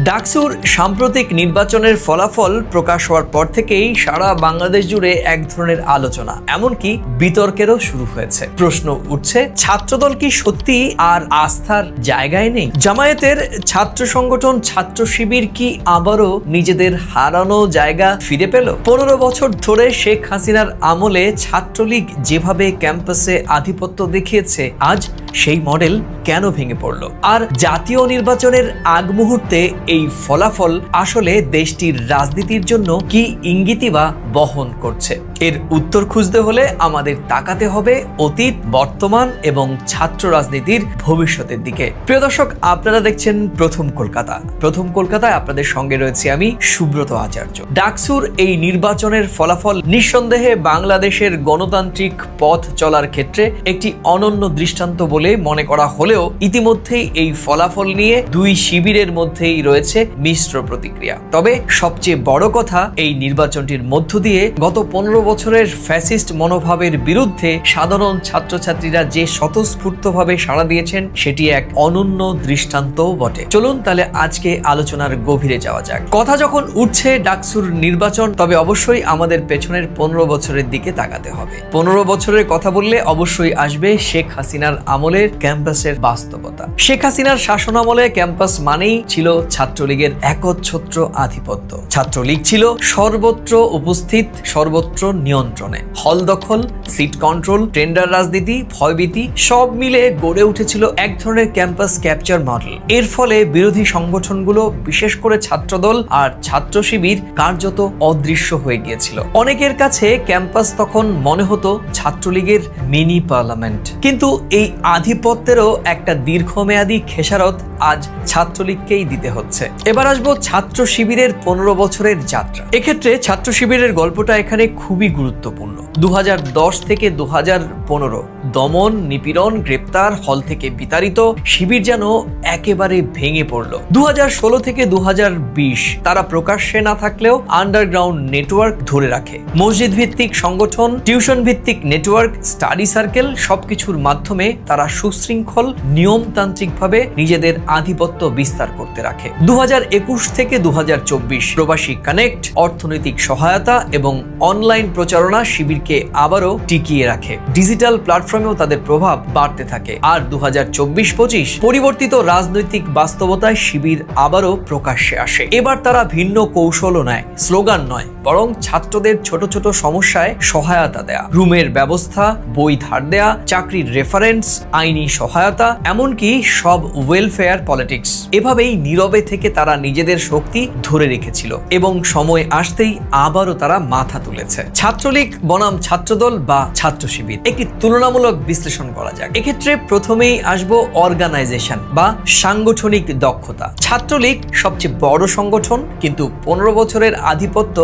ডাকসুর সাম্প্রতিক নির্বাচনের ফলাফল প্রকাশ হওয়ার পর থেকেই সারা বাংলাদেশ জুড়ে এক ধরনের আলোচনা, এমনকি বিতর্কেরও শুরু হয়েছে। প্রশ্ন উঠছে, ছাত্রদল কি সত্যি আর আস্থার জায়গায় নেই? জামায়াতের ছাত্র সংগঠন ছাত্র শিবির কি আবারও নিজেদের হারানো জায়গা ফিরে পেল? 15 বছর ধরে শেখ হাসিনার আমলে ছাত্রলীগ যেভাবে ক্যাম্পাসে আধিপত্য দেখিয়েছে, আজ সেই মডেল কেন ভেঙে পড়ল? আর জাতীয় নির্বাচনের আগ মুহূর্তে এই ফলাফল আসলে দেশটির রাজনীতির জন্য কি ইঙ্গিতই বা বহন করছে? এর উত্তর খুঁজতে হলে আমাদের তাকাতে হবে অতীত, বর্তমান এবং ছাত্র রাজনীতির ভবিষ্যতের দিকে। প্রিয় দর্শক, আপনারা দেখছেন প্রথম কলকাতা। প্রথম কলকাতায় আপনাদের সঙ্গে রয়েছে আমি, সুব্রত আচার্য। ডাকসুর এই নির্বাচনের ফলাফল নিঃসন্দেহে বাংলাদেশের গণতান্ত্রিক পথ চলার ক্ষেত্রে একটি অনন্য দৃষ্টান্ত বলে মনে করা হলেও ইতিমধ্যেই এই ফলাফল নিয়ে দুই শিবিরের মধ্যেই রয়েছে মিশ্র প্রতিক্রিয়া। তবে সবচেয়ে বড় কথা, এই নির্বাচনটির মধ্য দিয়ে গত 15 বছরের ফ্যাসিস্ট মনোভাবের বিরুদ্ধে সাধারণ ছাত্রছাত্রীরা যে স্বতঃস্ফূর্তভাবে সাড়া দিয়েছেন, সেটি এক অনন্য দৃষ্টান্তও বটে। চলুন তাহলে আজকে আলোচনার গভীরে যাওয়া যাক। কথা যখন উঠছে ডাকসুর নির্বাচন, তবে অবশ্যই আমাদের পেছনের 15 বছরের দিকে তাকাতে হবে। 15 বছরের কথা বললে অবশ্যই আসবে শেখ হাসিনার আমলের ক্যাম্পাসের বাস্তবতা। শেখ হাসিনার শাসন আমলে ক্যাম্পাস মানেই ছিল ছাত্রলীগের একচ্ছত্র আধিপত্য। ছাত্রলীগ ছিল সর্বত্র উপস্থিত, সর্বত্র নিয়ন্ত্রণে। হল দখল, সিট কন্ট্রোল, টেন্ডার রাজনীতি, ভয়ভীতি সব মিলে গড়ে উঠেছিল এক ধরনের ক্যাম্পাস ক্যাপচার মডেল। এর ফলে বিরোধী সংগঠনগুলো, বিশেষ করে ছাত্রদল আর ছাত্র শিবির, কার্যত অদৃশ্য হয়ে গিয়েছিল। অনেকের কাছে ক্যাম্পাস তখন মনে হতো ছাত্রলীগের মিনি পার্লামেন্ট। কিন্তু এই আধিপত্যেরও একটা দীর্ঘমেয়াদী খেসারত আজ ছাত্রলীগকেই দিতে হচ্ছে। এবার আসবো ছাত্র শিবিরের 15 বছরের যাত্রা। এক্ষেত্রে ছাত্র শিবিরের গল্পটা এখানে খুবই গুরুত্বপূর্ণ। 2010 থেকে 2015 দমন, নিপীড়ন, গ্রেপ্তার, হল থেকে বিতাড়িত শিবির যেন একেবারে ভেঙে পড়ল। 2016 থেকে 2020 তারা প্রকাশ্যে না থাকলেও আন্ডারগ্রাউন্ড নেটওয়ার্ক ধরে রাখে। মসজিদ ভিত্তিক সংগঠন, টিউশন ভিত্তিক নেটওয়ার্ক, স্টাডি সার্কেল সবকিছুর মাধ্যমে তারা সুশৃঙ্খল, নিয়মতান্ত্রিকভাবে নিজেদের আধিপত্য বিস্তার করতে রাখে। 2021 থেকে 2024 প্রবাসী কানেক্ট, অর্থনৈতিক সহায়তা এবং অনলাইন প্রচারণা শিবিরকে আবারও টিকিয়ে রাখে। ডিজিটাল প্ল্যাটফর্মেও তাদের প্রভাব বাড়তে থাকে। আর 2024-25 পরিবর্তিত রাজনৈতিক বাস্তবতায় শিবির আবারও প্রকাশ্যে আসে। এবার তারা ভিন্ন কৌশলও নেয়, স্লোগান নয়, বরং ছাত্রদের ছোট ছোট সমস্যায় সহায়তা দেয়া, রুমের ব্যবস্থা, বই ধার দেয়া, চাকরির রেফারেন্স, আইনি সহায়তা, এমনকি সব ওয়েলফেয়ার পলিটিক্স। এভাবেই নীরবে থেকে তারা নিজেদের শক্তি ধরে রেখেছিল এবং সময় আসতেই আবারও তারা মাথা তুলেছে। ছাত্রলীগ বনাম ছাত্রদল বা ছাত্র শিবির, একটি তুলনামূলক বিশ্লেষণ করা যাক। এক্ষেত্রে প্রথমেই আসবো অর্গানাইজেশন বা সাংগঠনিক দক্ষতা। ছাত্রলীগ সবচেয়ে বড় সংগঠন, কিন্তু 15 বছরের আধিপত্য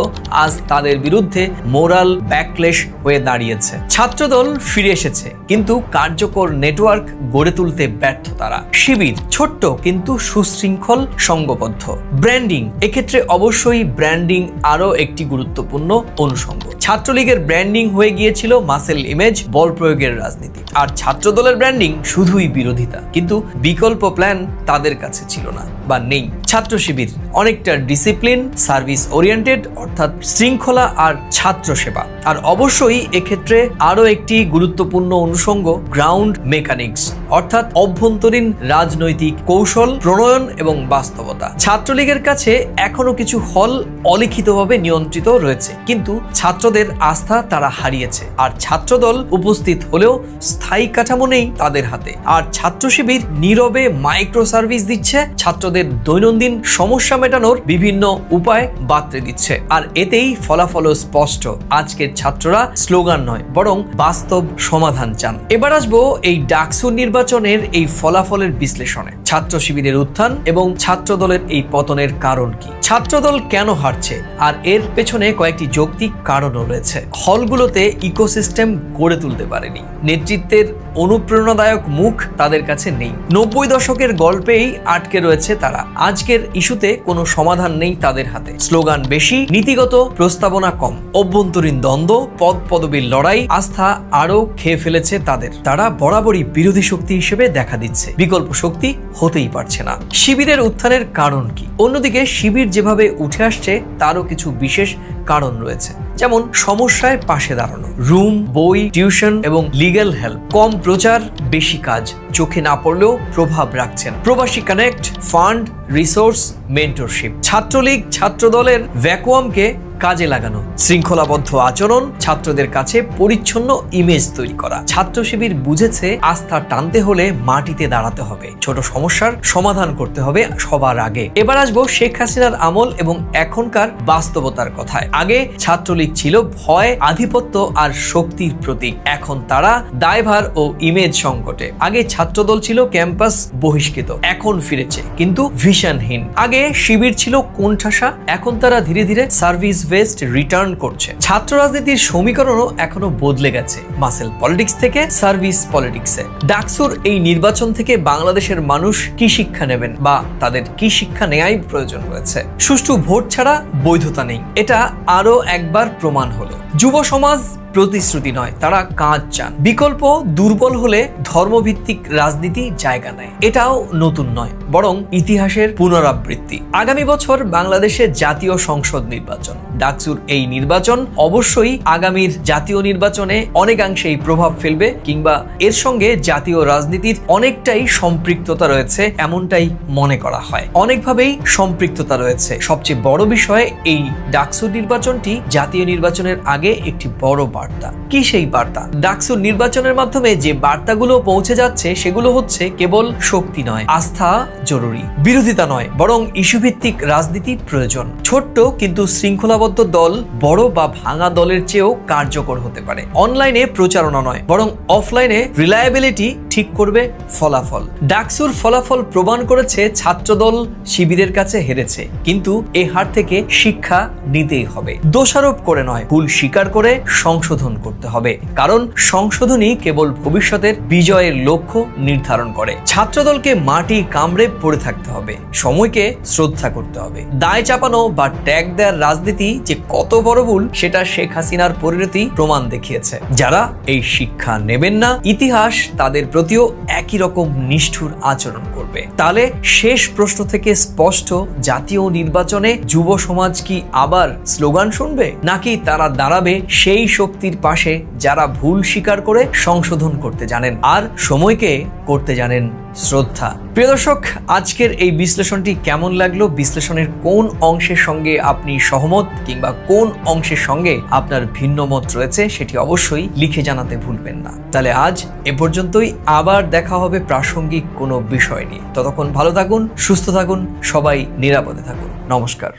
আজ তাদের বিরুদ্ধে মোরাল ব্যাকলেশ হয়ে দাঁড়িয়েছে। ছাত্রদল ফিরে এসেছে, কিন্তু কার্যকর নেটওয়ার্ক গড়ে তুলতে ব্যর্থ তারা। শিবির ছোট্ট কিন্তু সুশৃঙ্খল, সংঘবদ্ধ। ব্র্যান্ডিং, এক্ষেত্রে অবশ্যই ব্র্যান্ডিং আরো একটি গুরুত্বপূর্ণ অনুষঙ্গ। ছাত্রলীগের ব্র্যান্ডিং হয়ে গিয়েছিল মাসেল ইমেজ, বল প্রয়োগের রাজনীতি। আর ছাত্রদলের ব্র্যান্ডিং শুধুই বিরোধিতা, কিন্তু বিকল্প প্ল্যান তাদের কাছে ছিল না বা নেই। ছাত্র শিবির অনেকটা ডিসিপ্লিন, সার্ভিস ওরিয়েন্টেড, অর্থাৎ শৃঙ্খলা আর ছাত্র সেবা। আর অবশ্যই এক্ষেত্রে আরো একটি গুরুত্বপূর্ণ অনুষঙ্গ গ্রাউন্ড মেকানিক্স, অর্থাৎ অভ্যন্তরীণ রাজনৈতিক কৌশল প্রণয়ন এবং বাস্তবতা। ছাত্রলীগের কাছে এখনো কিছু হল অলিখিতভাবে নিয়ন্ত্রিত রয়েছে, কিন্তু ছাত্রদের আস্থা তারা হারিয়েছে। আর ছাত্রদল উপস্থিত হলেও স্থায়ী কাঠামো নেই তাদের হাতে। আর ছাত্র শিবির নীরবে মাইক্রো সার্ভিস দিচ্ছে, ছাত্রদের দৈনন্দিন সমস্যা মেটানোর বিভিন্ন উপায় বাতলে দিচ্ছে। আর এতেই ফলাফল স্পষ্ট, আজকের ছাত্ররা স্লোগান নয়, বরং বাস্তব সমাধান চান। এবার আসবো এই ডাকসু নির্বাচনের এই ফলাফলের বিশ্লেষণে। ছাত্র শিবিরের উত্থান এবং ছাত্রদলের এই পতনের কারণ কি? ছাত্রদল কেন হারছে, আর এর পেছনে কয়েকটি যৌক্তিক কারণও রয়েছে। হলগুলোতে ইকোসিস্টেম গড়ে তুলতে পারেনি, নেতৃত্বের অনুপ্রেরণাদায়ক মুখ তাদের কাছে নেই, 90 দশকের গল্পেই আটকে রয়েছে তারা। আজকের ইস্যুতে কোনো সমাধান নেই তাদের হাতে। স্লোগান বেশি, নীতিগত প্রস্তাবনা কম, অভ্যন্তরীণ দ্বন্দ্ব, পদ পদবীর লড়াই, আস্থা আরো খেয়ে ফেলেছে তাদের। তারা বরাবরই বিরোধী শক্তি হিসেবে দেখা দিচ্ছে, বিকল্প শক্তি হতেই পারছে না। শিবিরের উত্থানের কারণ কি? অন্যদিকে শিবির যেভাবে উঠে আসছে তারও কিছু বিশেষ কারণ রয়েছে, যেমন সমস্যায় পাশে দাঁড়ানো, রুম, বই, টিউশন এবং লিগ্যাল হেল্প, কম প্রচার, বেশি কাজ, চোখে না পড়লেও প্রভাব রাখছেন, প্রবাসী connect, fund, resource, mentorship. Chhatra League ছাত্রদলের ভ্যাকুয়ামকে কাজে লাগানো, শৃঙ্খলাবদ্ধ আচরণ, ছাত্রদের কাছে পরিচ্ছন্ন ইমেজ তৈরি করা। ছাত্র শিবির বুঝেছে আস্থা টানতে হলে মাটিতে দাঁড়াতে হবে, ছোট সমস্যার সমাধান করতে হবে সবার আগে। এবার আসবো শেখ হাসিনার আমল এবং এখনকার বাস্তবতার কথায়। আগে ছাত্রলীগ ছিল ভয়, আধিপত্য আর শক্তির প্রতীক, এখন তারা দায়ভার ও ইমেজ সংকটে। আগে ছাত্রদল ছিল ক্যাম্পাস বহিষ্কৃত, এখন ফিরেছে কিন্তু ভিশনহীন। আগে শিবির ছিল কোণঠাসা, এখন তারা ধীরে ধীরে সার্ভিস বেসড রিটার্ন করছে। ছাত্র রাজনীতির সমীকরণও এখনো বদলে গেছে, মাসেল পলিটিক্স থেকে সার্ভিস পলিটিক্সে। ডাকসুর এই নির্বাচন থেকে বাংলাদেশের মানুষ কি শিক্ষা নেবেন, বা তাদের কি শিক্ষা নেয়াই প্রয়োজন রয়েছে? সুষ্ঠু ভোট ছাড়া বৈধতা নেই, এটা আরো একবার প্রমাণ হলো। যুব সমাজ প্রতিশ্রুতি নয়, তারা কাজ চান। বিকল্প দুর্বল হলে ধর্মভিত্তিক রাজনীতি জায়গা নেয়, এটাও নতুন নয়, বরং ইতিহাসের পুনরাবৃত্তি। আগামী বছর বাংলাদেশে জাতীয় সংসদ নির্বাচন। ডাকসুর এই নির্বাচন অবশ্যই আগামীর জাতীয় নির্বাচনে অনেকাংশেই প্রভাব ফেলবে, কিংবা এর সঙ্গে জাতীয় রাজনীতির অনেকটাই সম্পৃক্ততা রয়েছে, এমনটাই মনে করা হয়। অনেকভাবেই সম্পৃক্ততা রয়েছে। সবচেয়ে বড় বিষয়, এই ডাকসুর নির্বাচনটি জাতীয় নির্বাচনের আগে একটি বড় বার্তা। কি সেই বার্তা? ডাকসুর নির্বাচনের মাধ্যমে যে বার্তাগুলো পৌঁছে যাচ্ছে সেগুলো হচ্ছে কেবল শক্তি নয়, আস্থা জরুরি, বিরোধিতা নয়, বরং ইস্যুভিত্তিক রাজনীতি প্রয়োজন। ছোট্ট কিন্তু শৃঙ্খলাবদ্ধ দল বড় বা ভাঙা দলের চেয়েও কার্যকর হতে পারে। অনলাইনে প্রচারণা নয়, বরং অফলাইনে রিলায়েবিলিটি ঠিক করবে ফলাফল। ডাকসুর ফলাফল প্রমাণ করেছে ছাত্রদল শিবিরের কাছে হেরেছে, কিন্তু এ হার থেকে শিক্ষা নিতেই হবে। দোষারোপ করে নয়, ভুল স্বীকার করে সংশোধন করতে হবে, কারণ সংশোধনই কেবল ভবিষ্যতের বিজয়ের লক্ষ্য নির্ধারণ করে। ছাত্রদলকে মাটি কামড়ে পড়ে থাকতে হবে, সময়কে শ্রদ্ধা করতে হবে। দায় চাপানো বা ট্যাগ দেওয়ার রাজনীতি যে কত বড় ভুল, সেটা শেখ হাসিনার পরিণতি প্রমাণ দেখিয়েছে। যারা এই শিক্ষা নেবেন না, ইতিহাস তাদের প্রতিও একই রকম নিষ্ঠুর আচরণ করবে। তাহলে শেষ প্রশ্ন থেকে স্পষ্ট, জাতীয় নির্বাচনে যুব সমাজ কি আবার স্লোগান শুনবে, নাকি তারা দাঁড়াবে সেই শক্তির পাশে যারা ভুল স্বীকার করে সংশোধন করতে জানেন আর সময়কে করতে জানেন শ্রদ্ধা? প্রিয় দর্শক, আজকের এই বিশ্লেষণটি কেমন লাগলো? বিশ্লেষণের কোন অংশের সঙ্গে আপনি সহমত, কিংবা কোন অংশের সঙ্গে আপনার ভিন্ন মত রয়েছে, সেটি অবশ্যই লিখে জানাতে ভুলবেন না। তাহলে আজ এ পর্যন্তই, আবার দেখা হবে প্রাসঙ্গিক কোনো বিষয় নিয়ে। ততক্ষণ ভালো থাকুন, সুস্থ থাকুন, সবাই নিরাপদে থাকুন। নমস্কার।